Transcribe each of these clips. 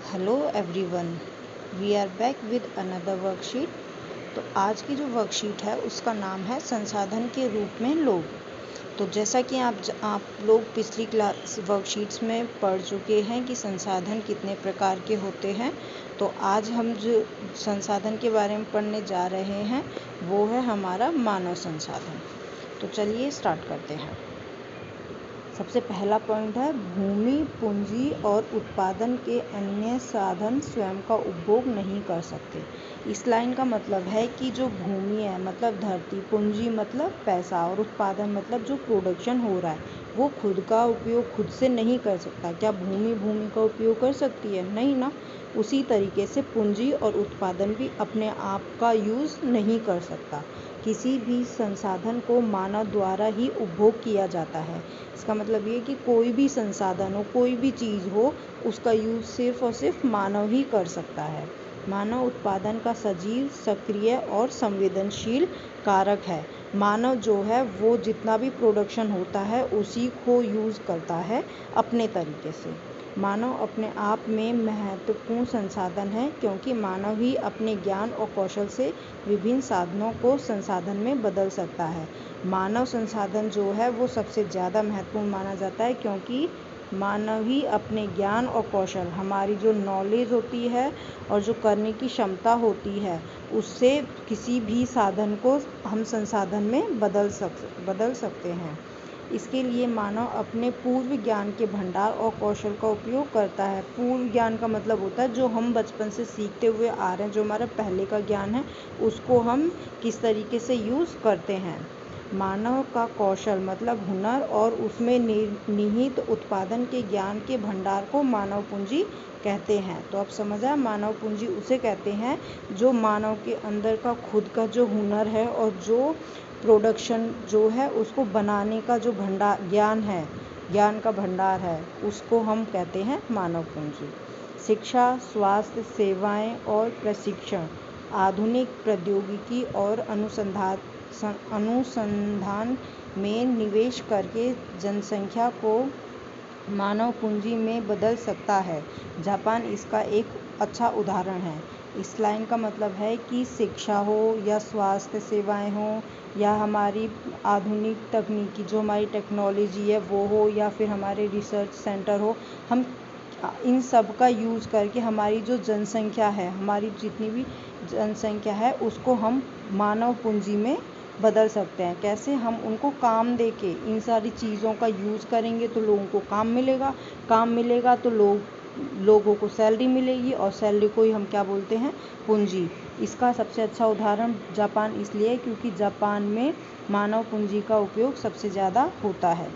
Hello everyone, we are back with another worksheet. तो आज की जो वर्कशीट है उसका नाम है संसाधन के रूप में लोग। तो जैसा कि आप लोग पिछली क्लास वर्कशीट्स में पढ़ चुके हैं कि संसाधन कितने प्रकार के होते हैं, तो आज हम जो संसाधन के बारे में पढ़ने जा रहे हैं वो है हमारा मानव संसाधन। तो चलिए स्टार्ट करते हैं। सबसे पहला पॉइंट है भूमि, पूंजी और उत्पादन के अन्य साधन स्वयं का उपभोग नहीं कर सकते। इस लाइन का मतलब है कि जो भूमि है मतलब धरती, पूंजी मतलब पैसा और उत्पादन मतलब जो प्रोडक्शन हो रहा है वो खुद का उपयोग खुद से नहीं कर सकता। क्या भूमि का उपयोग कर सकती है? नहीं ना। उसी तरीके से पूंजी और उत्पादन भी अपने आप का यूज़ नहीं कर सकता। किसी भी संसाधन को मानव द्वारा ही उपभोग किया जाता है। इसका मतलब ये कि कोई भी संसाधन हो, कोई भी चीज़ हो, उसका यूज़ सिर्फ और सिर्फ मानव ही कर सकता है। मानव उत्पादन का सजीव, सक्रिय और संवेदनशील कारक है। मानव जो है वो जितना भी प्रोडक्शन होता है उसी को यूज़ करता है अपने तरीके से। मानव अपने आप में महत्वपूर्ण संसाधन है क्योंकि मानव ही अपने ज्ञान और कौशल से विभिन्न साधनों को संसाधन में बदल सकता है। मानव संसाधन जो है वो सबसे ज़्यादा महत्वपूर्ण माना जाता है क्योंकि मानव ही अपने ज्ञान और कौशल, हमारी जो नॉलेज होती है और जो करने की क्षमता होती है उससे किसी भी साधन को हम संसाधन में बदल सकते हैं। इसके लिए मानव अपने पूर्व ज्ञान के भंडार और कौशल का उपयोग करता है। पूर्व ज्ञान का मतलब होता है जो हम बचपन से सीखते हुए आ रहे हैं, जो हमारा पहले का ज्ञान है उसको हम किस तरीके से यूज़ करते हैं। मानव का कौशल मतलब हुनर और उसमें निहित उत्पादन के ज्ञान के भंडार को मानव पूंजी कहते हैं। तो आप समझ आए, मानव पूंजी उसे कहते हैं जो मानव के अंदर का खुद का जो हुनर है और जो प्रोडक्शन जो है उसको बनाने का जो ज्ञान का भंडार है उसको हम कहते हैं मानव पूंजी। शिक्षा, स्वास्थ्य सेवाएं और प्रशिक्षण, आधुनिक प्रौद्योगिकी और अनुसंधान में निवेश करके जनसंख्या को मानव पूंजी में बदल सकता है। जापान इसका एक अच्छा उदाहरण है। इस लाइन का मतलब है कि शिक्षा हो या स्वास्थ्य सेवाएं हो या हमारी आधुनिक तकनीकी जो हमारी टेक्नोलॉजी है वो हो या फिर हमारे रिसर्च सेंटर हो, हम इन सब का यूज़ करके हमारी जो जनसंख्या है, हमारी जितनी भी जनसंख्या है उसको हम मानव पूंजी में बदल सकते हैं। कैसे? हम उनको काम दे के इन सारी चीज़ों का यूज़ करेंगे तो लोगों को काम मिलेगा तो लोगों को सैलरी मिलेगी और सैलरी को ही हम क्या बोलते हैं? पूंजी। इसका सबसे अच्छा उदाहरण जापान इसलिए क्योंकि जापान में मानव पूंजी का उपयोग सबसे ज़्यादा होता है।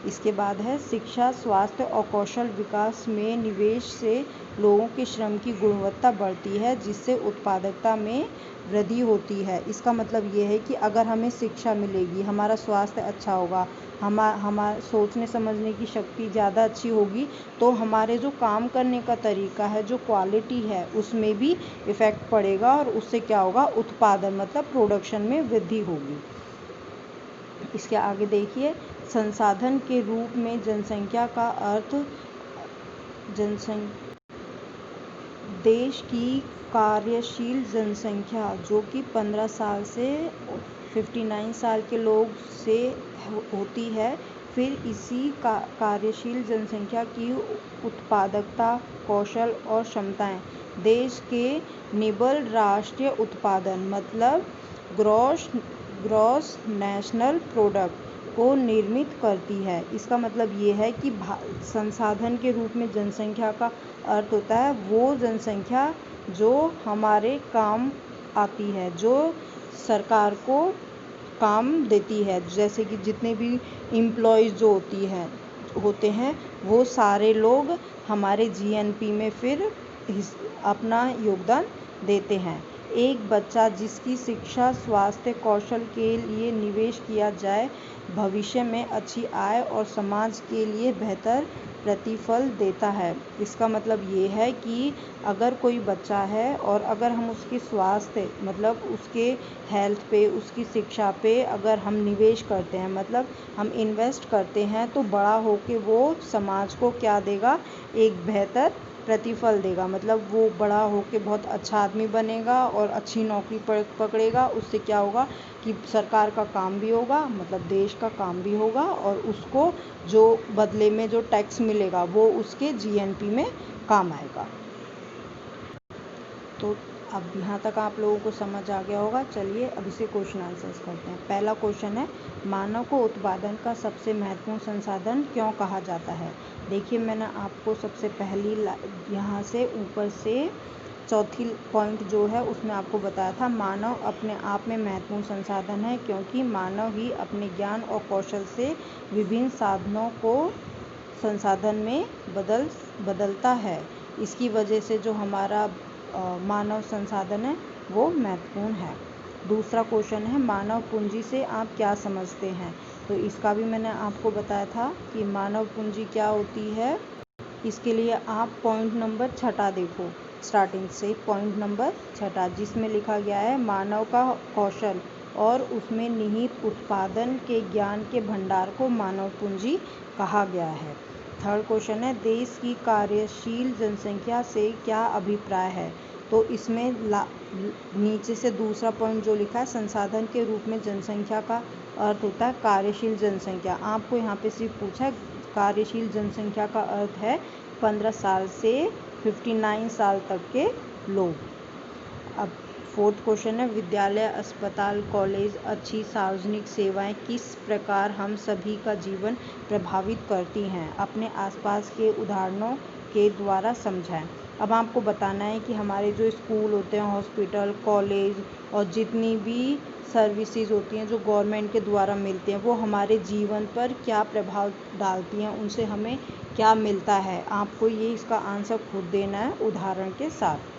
इसके बाद है शिक्षा, स्वास्थ्य और कौशल विकास में निवेश से लोगों के श्रम की गुणवत्ता बढ़ती है जिससे उत्पादकता में वृद्धि होती है। इसका मतलब ये है कि अगर हमें शिक्षा मिलेगी, हमारा स्वास्थ्य अच्छा होगा, हमारा सोचने समझने की शक्ति ज़्यादा अच्छी होगी तो हमारे जो काम करने का तरीका है, जो क्वालिटी है उसमें भी इफ़ेक्ट पड़ेगा और उससे क्या होगा? उत्पादन मतलब प्रोडक्शन में वृद्धि होगी। इसके आगे देखिए, संसाधन के रूप में जनसंख्या का अर्थ देश की कार्यशील जनसंख्या जो कि 15 साल से 59 साल के लोग से होती है। फिर इसी कार्यशील जनसंख्या की उत्पादकता, कौशल और क्षमताएं देश के निबल राष्ट्रीय उत्पादन मतलब ग्रॉस नेशनल प्रोडक्ट को निर्मित करती है। इसका मतलब ये है कि संसाधन के रूप में जनसंख्या का अर्थ होता है वो जनसंख्या जो हमारे काम आती है, जो सरकार को काम देती है। जैसे कि जितने भी एम्प्लॉयज़ जो होते हैं वो सारे लोग हमारे जीएनपी में फिर अपना योगदान देते हैं। एक बच्चा जिसकी शिक्षा, स्वास्थ्य, कौशल के लिए निवेश किया जाए भविष्य में अच्छी आय और समाज के लिए बेहतर प्रतिफल देता है। इसका मतलब ये है कि अगर कोई बच्चा है और अगर हम उसके स्वास्थ्य मतलब उसके हेल्थ पे, उसकी शिक्षा पे अगर हम निवेश करते हैं, मतलब हम इन्वेस्ट करते हैं, तो बड़ा होके वो समाज को क्या देगा, एक बेहतर प्रतिफल देगा। मतलब वो बड़ा होके बहुत अच्छा आदमी बनेगा और अच्छी नौकरी पकड़ेगा। उससे क्या होगा कि सरकार का काम भी होगा, मतलब देश का काम भी होगा, और उसको जो बदले में जो टैक्स मिलेगा वो उसके जीएनपी में काम आएगा। तो अब यहाँ तक आप लोगों को समझ आ गया होगा। चलिए अब इसे क्वेश्चन आंसर्स करते हैं। पहला क्वेश्चन है, मानव को उत्पादन का सबसे महत्वपूर्ण संसाधन क्यों कहा जाता है। देखिए मैंने आपको सबसे पहली यहाँ से ऊपर से चौथी पॉइंट जो है उसमें आपको बताया था, मानव अपने आप में महत्वपूर्ण संसाधन है क्योंकि मानव ही अपने ज्ञान और कौशल से विभिन्न साधनों को संसाधन में बदलता है। इसकी वजह से जो हमारा मानव संसाधन है वो महत्वपूर्ण है। दूसरा क्वेश्चन है, मानव पूंजी से आप क्या समझते हैं। तो इसका भी मैंने आपको बताया था कि मानव पूंजी क्या होती है। इसके लिए आप पॉइंट नंबर 6 देखो, स्टार्टिंग से पॉइंट नंबर 6 जिसमें लिखा गया है, मानव का कौशल और उसमें निहित उत्पादन के ज्ञान के भंडार को मानव पूंजी कहा गया है। थर्ड क्वेश्चन है, देश की कार्यशील जनसंख्या से क्या अभिप्राय है। तो इसमें नीचे से दूसरा पॉइंट जो लिखा है, संसाधन के रूप में जनसंख्या का अर्थ होता है कार्यशील जनसंख्या। आपको यहाँ पे सिर्फ पूछा है, कार्यशील जनसंख्या का अर्थ है 15 साल से 59 साल तक के लोग। अब फोर्थ क्वेश्चन है, विद्यालय, अस्पताल, कॉलेज, अच्छी सार्वजनिक सेवाएं किस प्रकार हम सभी का जीवन प्रभावित करती हैं, अपने आसपास के उदाहरणों के द्वारा समझाएं। अब आपको बताना है कि हमारे जो स्कूल होते हैं, हॉस्पिटल, कॉलेज और जितनी भी सर्विसेज होती हैं जो गवर्नमेंट के द्वारा मिलती हैं, वो हमारे जीवन पर क्या प्रभाव डालती हैं, उनसे हमें क्या मिलता है। आपको ये इसका आंसर खुद देना है उदाहरण के साथ।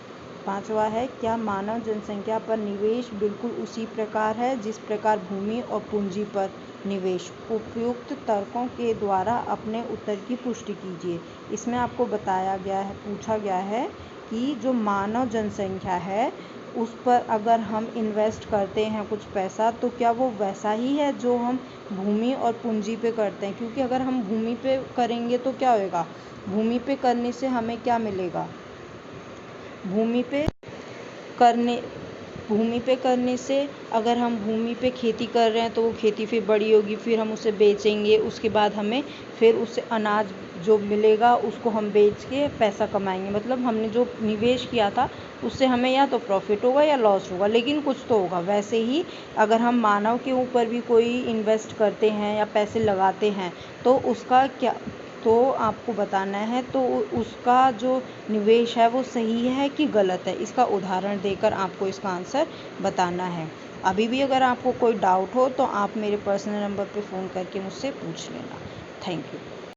पांचवा है, क्या मानव जनसंख्या पर निवेश बिल्कुल उसी प्रकार है जिस प्रकार भूमि और पूंजी पर निवेश। उपयुक्त तर्कों के द्वारा अपने उत्तर की पुष्टि कीजिए। इसमें आपको बताया गया है, पूछा गया है कि जो मानव जनसंख्या है उस पर अगर हम इन्वेस्ट करते हैं कुछ पैसा, तो क्या वो वैसा ही है जो हम भूमि और पूंजी पे करते हैं। क्योंकि अगर हम भूमि पे करेंगे तो क्या होएगा, भूमि पे करने से हमें क्या मिलेगा, भूमि पे करने से अगर हम भूमि पे खेती कर रहे हैं तो वो खेती फिर बड़ी होगी, फिर हम उसे बेचेंगे, उसके बाद हमें फिर उससे अनाज जो मिलेगा उसको हम बेच के पैसा कमाएंगे। मतलब हमने जो निवेश किया था उससे हमें या तो प्रॉफिट होगा या लॉस होगा, लेकिन कुछ तो होगा। वैसे ही अगर हम मानव के ऊपर भी कोई इन्वेस्ट करते हैं या पैसे लगाते हैं तो उसका क्या, तो आपको बताना है तो उसका जो निवेश है वो सही है कि गलत है। इसका उदाहरण देकर आपको इसका आंसर बताना है। अभी भी अगर आपको कोई डाउट हो तो आप मेरे पर्सनल नंबर पे फ़ोन करके मुझसे पूछ लेना। Thank you.